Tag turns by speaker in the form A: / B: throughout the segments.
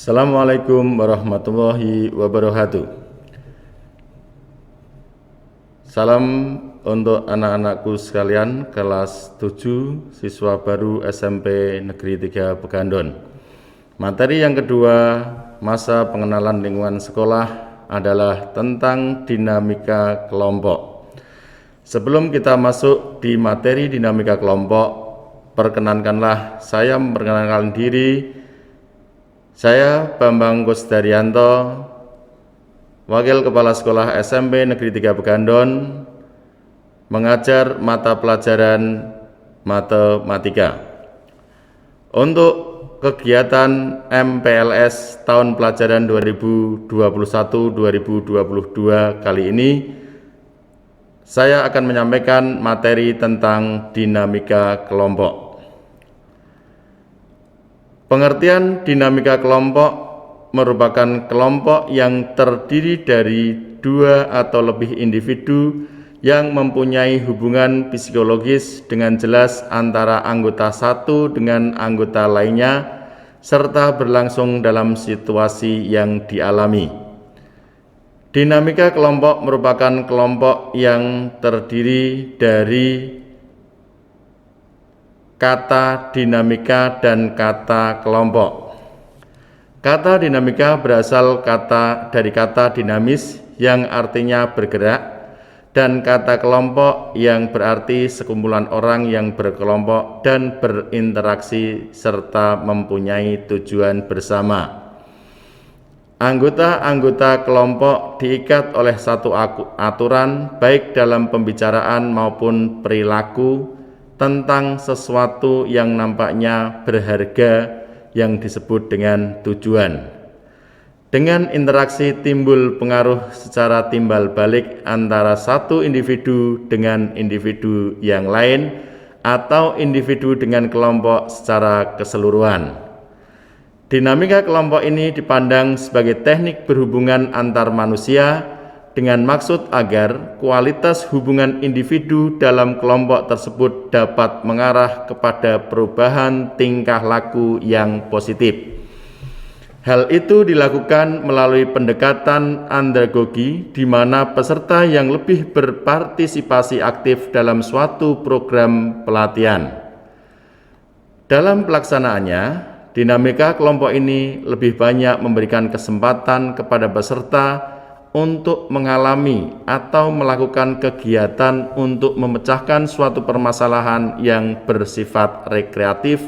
A: Assalamualaikum warahmatullahi wabarakatuh. Salam untuk anak-anakku sekalian kelas 7 siswa baru SMP Negeri 3 Pegandon. Materi yang kedua, masa pengenalan lingkungan sekolah adalah tentang dinamika kelompok. Sebelum kita masuk di materi dinamika kelompok, perkenankanlah saya memperkenalkan diri. Saya Bambang Kusdaryanto, Wakil Kepala Sekolah SMP Negeri 3 Pegandon, mengajar mata pelajaran matematika. Untuk kegiatan MPLS tahun pelajaran 2021-2022 kali ini, saya akan menyampaikan materi tentang dinamika kelompok. Pengertian dinamika kelompok merupakan kelompok yang terdiri dari dua atau lebih individu yang mempunyai hubungan psikologis dengan jelas antara anggota satu dengan anggota lainnya, serta berlangsung dalam situasi yang dialami. Dinamika kelompok merupakan kelompok yang terdiri dari kata dinamika dan kata kelompok. Kata dinamika berasal dari kata dinamis yang artinya bergerak, dan kata kelompok yang berarti sekumpulan orang yang berkelompok dan berinteraksi serta mempunyai tujuan bersama. Anggota-anggota kelompok diikat oleh satu aturan baik dalam pembicaraan maupun perilaku tentang sesuatu yang nampaknya berharga yang disebut dengan tujuan. Dengan interaksi timbul pengaruh secara timbal balik antara satu individu dengan individu yang lain atau individu dengan kelompok secara keseluruhan. Dinamika kelompok ini dipandang sebagai teknik berhubungan antar manusia dengan maksud agar kualitas hubungan individu dalam kelompok tersebut dapat mengarah kepada perubahan tingkah laku yang positif. Hal itu dilakukan melalui pendekatan andragogi, di mana peserta yang lebih berpartisipasi aktif dalam suatu program pelatihan. Dalam pelaksanaannya, dinamika kelompok ini lebih banyak memberikan kesempatan kepada peserta untuk mengalami atau melakukan kegiatan untuk memecahkan suatu permasalahan yang bersifat rekreatif.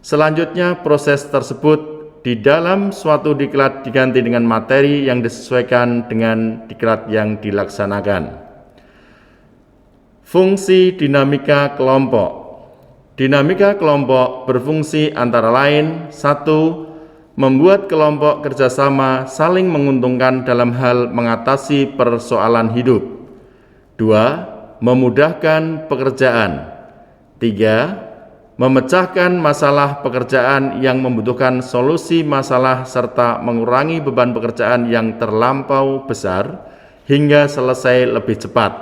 A: Selanjutnya, proses tersebut di dalam suatu diklat diganti dengan materi yang disesuaikan dengan diklat yang dilaksanakan. Fungsi dinamika kelompok. Dinamika kelompok berfungsi antara lain: 1. Membuat kelompok kerjasama saling menguntungkan dalam hal mengatasi persoalan hidup. 2. Memudahkan pekerjaan. 3. Memecahkan masalah pekerjaan yang membutuhkan solusi masalah serta mengurangi beban pekerjaan yang terlampau besar hingga selesai lebih cepat,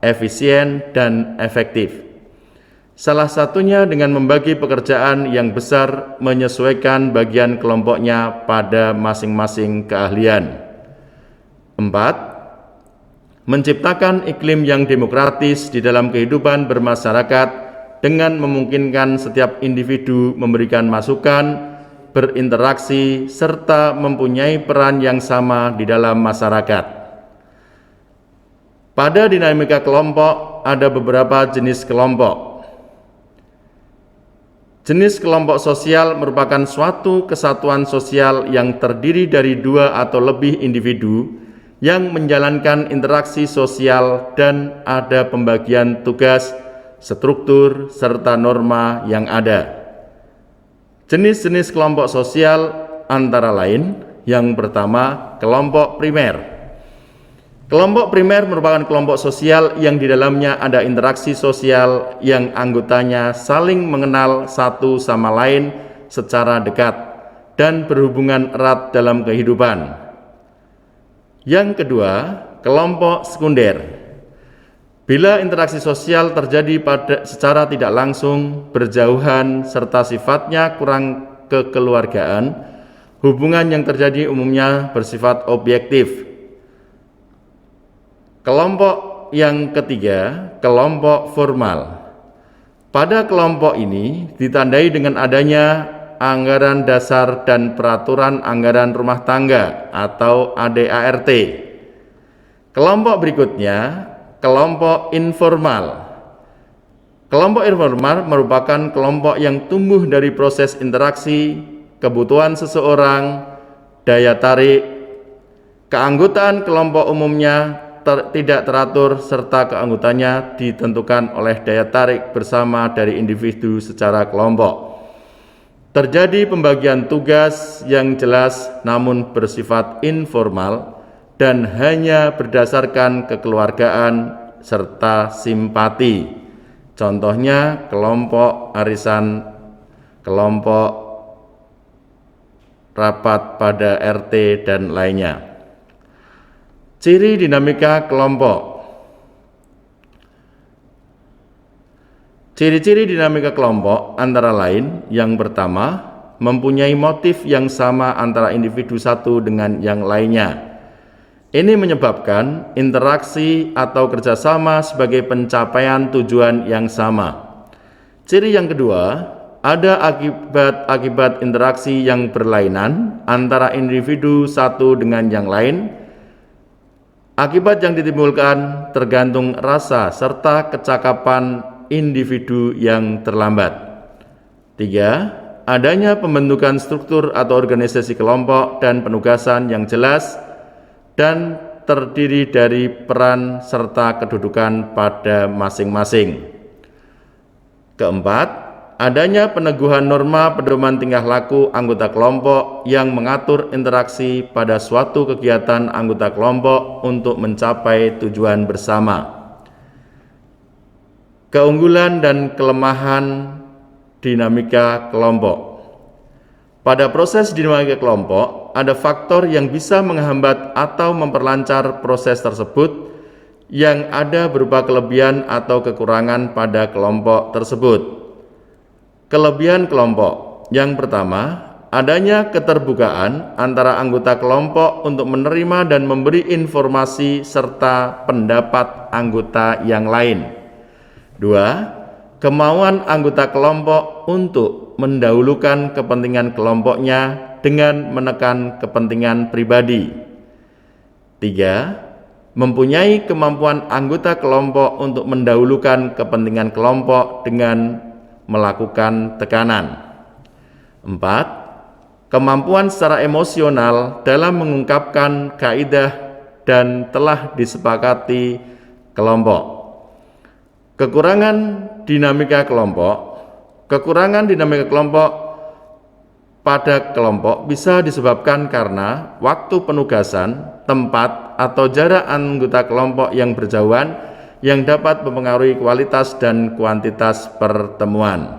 A: efisien, dan efektif. Salah satunya dengan membagi pekerjaan yang besar menyesuaikan bagian kelompoknya pada masing-masing keahlian. 4. Menciptakan iklim yang demokratis di dalam kehidupan bermasyarakat dengan memungkinkan setiap individu memberikan masukan, berinteraksi, serta mempunyai peran yang sama di dalam masyarakat. Pada dinamika kelompok ada beberapa jenis kelompok. Jenis kelompok sosial merupakan suatu kesatuan sosial yang terdiri dari dua atau lebih individu yang menjalankan interaksi sosial dan ada pembagian tugas, struktur, serta norma yang ada. Jenis-jenis kelompok sosial antara lain: yang pertama, kelompok primer. Kelompok primer merupakan kelompok sosial yang di dalamnya ada interaksi sosial yang anggotanya saling mengenal satu sama lain secara dekat dan berhubungan erat dalam kehidupan. Yang kedua, kelompok sekunder. Bila interaksi sosial terjadi secara tidak langsung, berjauhan, serta sifatnya kurang kekeluargaan, Hubungan yang terjadi umumnya bersifat objektif. Kelompok yang ketiga, kelompok formal. Pada kelompok ini ditandai dengan adanya anggaran dasar dan peraturan anggaran rumah tangga atau ADART. Kelompok berikutnya, kelompok informal. Kelompok informal merupakan kelompok yang tumbuh dari proses interaksi, kebutuhan seseorang, daya tarik. Keanggotaan kelompok umumnya tidak teratur serta keanggotaannya ditentukan oleh daya tarik bersama dari individu secara kelompok. Terjadi pembagian tugas yang jelas namun bersifat informal dan hanya berdasarkan kekeluargaan serta simpati. Contohnya kelompok arisan, kelompok rapat pada RT dan lainnya. Ciri dinamika kelompok. Ciri-ciri dinamika kelompok antara lain, yang pertama, mempunyai motif yang sama antara individu satu dengan yang lainnya. Ini menyebabkan interaksi atau kerjasama sebagai pencapaian tujuan yang sama. Ciri yang kedua, ada akibat-akibat interaksi yang berlainan antara individu satu dengan yang lain. Akibat yang ditimbulkan tergantung rasa serta kecakapan individu yang terlambat. 3. Adanya pembentukan struktur atau organisasi kelompok dan penugasan yang jelas dan terdiri dari peran serta kedudukan pada masing-masing. Keempat, adanya peneguhan norma pedoman tingkah laku anggota kelompok yang mengatur interaksi pada suatu kegiatan anggota kelompok untuk mencapai tujuan bersama. Keunggulan dan kelemahan dinamika kelompok. Pada proses dinamika kelompok, ada faktor yang bisa menghambat atau memperlancar proses tersebut yang ada berupa kelebihan atau kekurangan pada kelompok tersebut. Kelebihan kelompok. Yang pertama, adanya keterbukaan antara anggota kelompok untuk menerima dan memberi informasi serta pendapat anggota yang lain. 2. Kemauan anggota kelompok untuk mendahulukan kepentingan kelompoknya dengan menekan kepentingan pribadi. 3. Mempunyai kemampuan anggota kelompok untuk mendahulukan kepentingan kelompok dengan melakukan tekanan. 4. Kemampuan secara emosional dalam mengungkapkan kaidah dan telah disepakati kelompok. Kekurangan dinamika kelompok. Kekurangan dinamika kelompok pada kelompok bisa disebabkan karena waktu penugasan, tempat, atau jarak anggota kelompok yang berjauhan yang dapat mempengaruhi kualitas dan kuantitas pertemuan.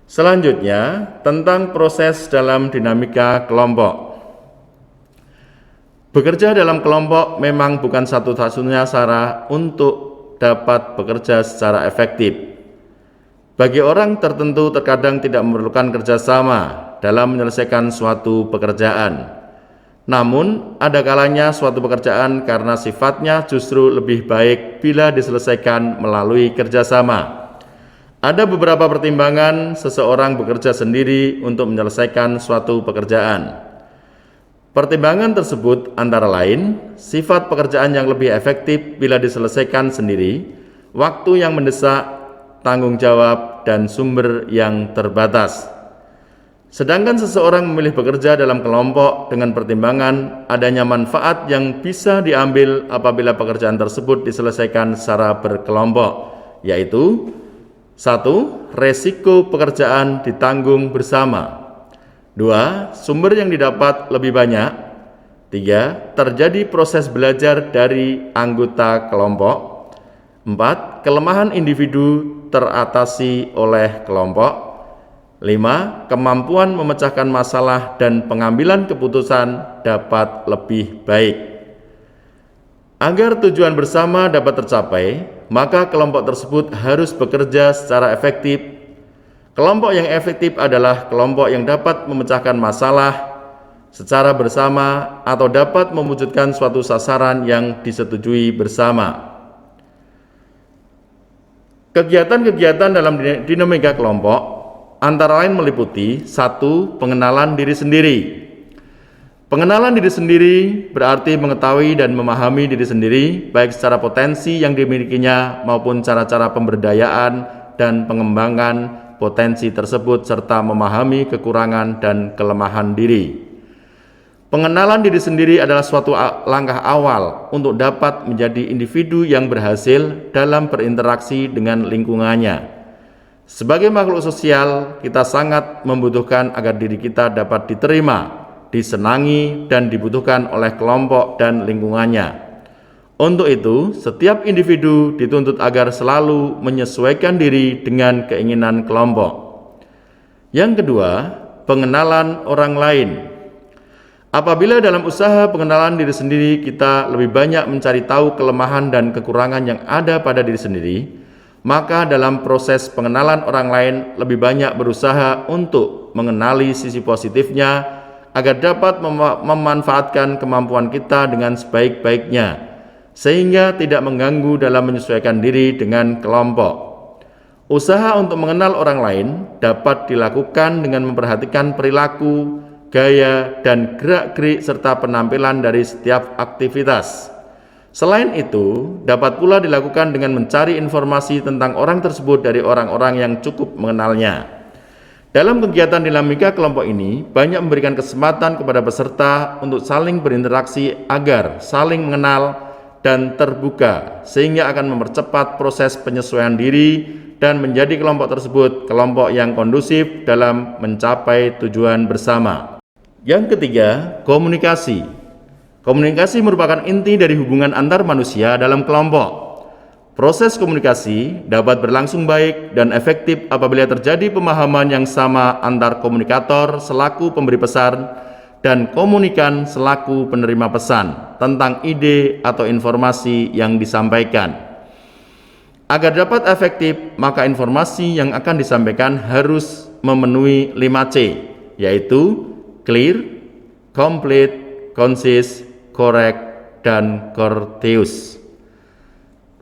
A: Selanjutnya, tentang proses dalam dinamika kelompok. Bekerja dalam kelompok memang bukan satu-satunya cara untuk dapat bekerja secara efektif. Bagi orang tertentu terkadang tidak memerlukan kerjasama dalam menyelesaikan suatu pekerjaan. Namun, ada kalanya suatu pekerjaan karena sifatnya justru lebih baik bila diselesaikan melalui kerjasama. Ada beberapa pertimbangan seseorang bekerja sendiri untuk menyelesaikan suatu pekerjaan. Pertimbangan tersebut antara lain, sifat pekerjaan yang lebih efektif bila diselesaikan sendiri, waktu yang mendesak, tanggung jawab, dan sumber yang terbatas. Sedangkan seseorang memilih bekerja dalam kelompok dengan pertimbangan adanya manfaat yang bisa diambil apabila pekerjaan tersebut diselesaikan secara berkelompok, yaitu 1. Resiko pekerjaan ditanggung bersama. 2. Sumber yang didapat lebih banyak. 3. Terjadi proses belajar dari anggota kelompok. 4. Kelemahan individu teratasi oleh kelompok. 5. Kemampuan memecahkan masalah dan pengambilan keputusan dapat lebih baik. Agar tujuan bersama dapat tercapai, maka kelompok tersebut harus bekerja secara efektif. Kelompok yang efektif adalah kelompok yang dapat memecahkan masalah secara bersama atau dapat mewujudkan suatu sasaran yang disetujui bersama. Kegiatan-kegiatan dalam dinamika kelompok antara lain meliputi 1. Pengenalan diri sendiri. Pengenalan diri sendiri berarti mengetahui dan memahami diri sendiri, baik secara potensi yang dimilikinya maupun cara-cara pemberdayaan dan pengembangan potensi tersebut serta memahami kekurangan dan kelemahan diri. Pengenalan diri sendiri adalah suatu langkah awal untuk dapat menjadi individu yang berhasil dalam berinteraksi dengan lingkungannya. Sebagai makhluk sosial, kita sangat membutuhkan agar diri kita dapat diterima, disenangi, dan dibutuhkan oleh kelompok dan lingkungannya. Untuk itu, setiap individu dituntut agar selalu menyesuaikan diri dengan keinginan kelompok. Yang kedua, pengenalan orang lain. Apabila dalam usaha pengenalan diri sendiri kita lebih banyak mencari tahu kelemahan dan kekurangan yang ada pada diri sendiri, maka dalam proses pengenalan orang lain lebih banyak berusaha untuk mengenali sisi positifnya agar dapat memanfaatkan kemampuan kita dengan sebaik-baiknya, sehingga tidak mengganggu dalam menyesuaikan diri dengan kelompok. Usaha untuk mengenal orang lain dapat dilakukan dengan memperhatikan perilaku, gaya, dan gerak-gerik serta penampilan dari setiap aktivitas. Selain itu, dapat pula dilakukan dengan mencari informasi tentang orang tersebut dari orang-orang yang cukup mengenalnya. Dalam kegiatan dinamika kelompok ini, banyak memberikan kesempatan kepada peserta untuk saling berinteraksi agar saling mengenal dan terbuka, sehingga akan mempercepat proses penyesuaian diri dan menjadi kelompok tersebut kelompok yang kondusif dalam mencapai tujuan bersama. Yang ketiga, komunikasi. Komunikasi merupakan inti dari hubungan antar manusia dalam kelompok. Proses komunikasi dapat berlangsung baik dan efektif apabila terjadi pemahaman yang sama antar komunikator selaku pemberi pesan dan komunikan selaku penerima pesan tentang ide atau informasi yang disampaikan. Agar dapat efektif, maka informasi yang akan disampaikan harus memenuhi 5C, yaitu clear, complete, concise, correct, dan courteous.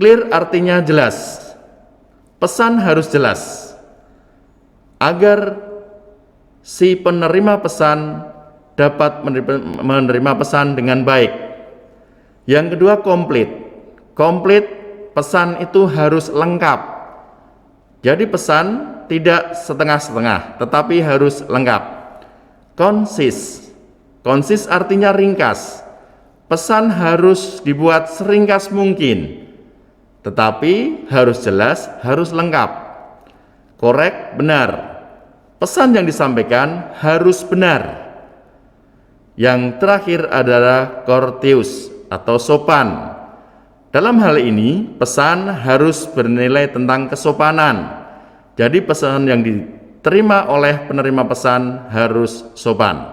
A: Clear artinya jelas. Pesan harus jelas agar si penerima pesan dapat menerima pesan dengan baik. Yang kedua, complete. Complete, pesan itu harus lengkap. Jadi pesan tidak setengah-setengah, tetapi harus lengkap. Concise. Concise artinya ringkas. Pesan harus dibuat seringkas mungkin, tetapi harus jelas, harus lengkap. Correct, benar. Pesan yang disampaikan harus benar. Yang terakhir adalah courteous atau sopan. Dalam hal ini, pesan harus bernilai tentang kesopanan. Jadi pesan yang diterima oleh penerima pesan harus sopan.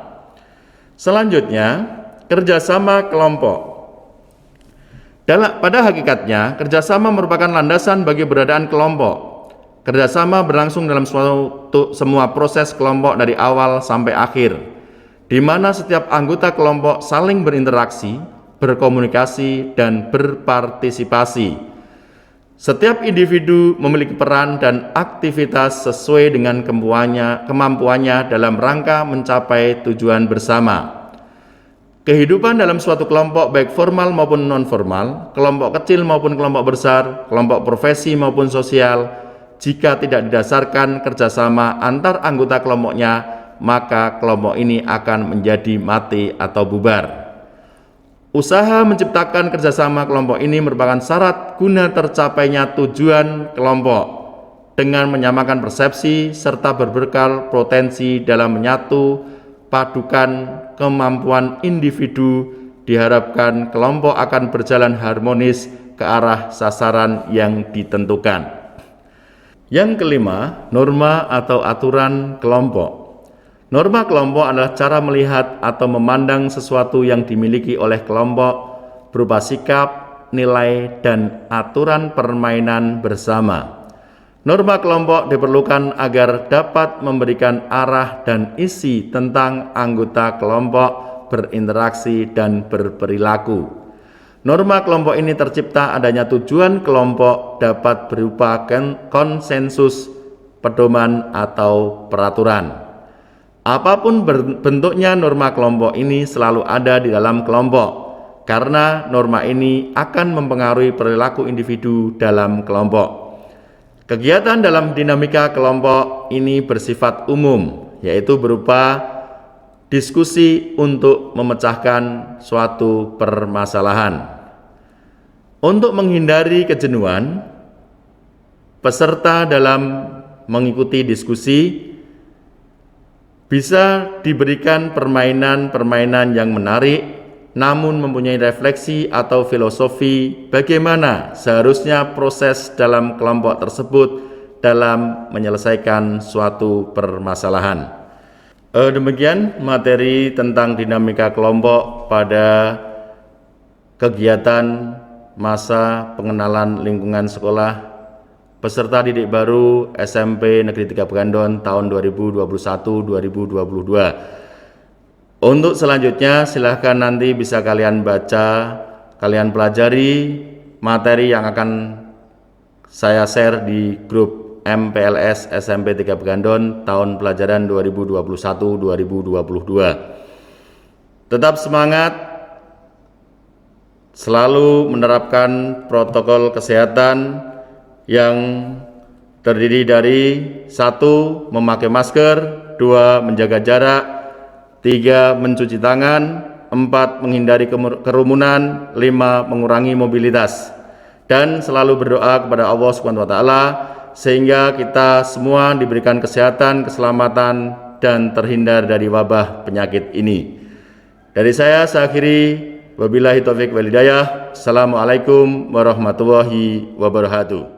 A: Selanjutnya, kerjasama kelompok. Pada hakikatnya, kerjasama merupakan landasan bagi keberadaan kelompok. Kerjasama berlangsung dalam semua proses kelompok dari awal sampai akhir, di mana setiap anggota kelompok saling berinteraksi, berkomunikasi, dan berpartisipasi. Setiap individu memiliki peran dan aktivitas sesuai dengan kemampuannya dalam rangka mencapai tujuan bersama. Kehidupan dalam suatu kelompok baik formal maupun non-formal, kelompok kecil maupun kelompok besar, kelompok profesi maupun sosial, jika tidak didasarkan kerjasama antar anggota kelompoknya, maka kelompok ini akan menjadi mati atau bubar. Usaha menciptakan kerjasama kelompok ini merupakan syarat guna tercapainya tujuan kelompok dengan menyamakan persepsi serta berbekal potensi dalam menyatu padukan kemampuan individu. Diharapkan kelompok akan berjalan harmonis ke arah sasaran yang ditentukan. Yang kelima, norma atau aturan kelompok. Norma kelompok adalah cara melihat atau memandang sesuatu yang dimiliki oleh kelompok berupa sikap, nilai, dan aturan permainan bersama. Norma kelompok diperlukan agar dapat memberikan arah dan isi tentang anggota kelompok berinteraksi dan berperilaku. Norma kelompok ini tercipta adanya tujuan kelompok dapat berupa konsensus, pedoman, atau peraturan. Apapun bentuknya, norma kelompok ini selalu ada di dalam kelompok, karena norma ini akan mempengaruhi perilaku individu dalam kelompok. Kegiatan dalam dinamika kelompok ini bersifat umum, yaitu berupa diskusi untuk memecahkan suatu permasalahan. Untuk menghindari kejenuhan, peserta dalam mengikuti diskusi bisa diberikan permainan-permainan yang menarik, namun mempunyai refleksi atau filosofi bagaimana seharusnya proses dalam kelompok tersebut dalam menyelesaikan suatu permasalahan. Demikian materi tentang dinamika kelompok pada kegiatan masa pengenalan lingkungan sekolah peserta didik baru SMP Negeri 3 Pegandon tahun 2021-2022. Untuk selanjutnya silahkan nanti bisa kalian baca, kalian pelajari materi yang akan saya share di grup MPLS SMP 3 Pegandon tahun pelajaran 2021-2022. Tetap semangat, selalu menerapkan protokol kesehatan yang terdiri dari 1. Memakai masker, 2. Menjaga jarak, 3. Mencuci tangan, 4. Menghindari kerumunan, 5. Mengurangi mobilitas, dan selalu berdoa kepada Allah SWT sehingga kita semua diberikan kesehatan, keselamatan, dan terhindar dari wabah penyakit ini. Dari saya akhiri, wabillahi taufiq wal hidayah. Assalamualaikum warahmatullahi wabarakatuh.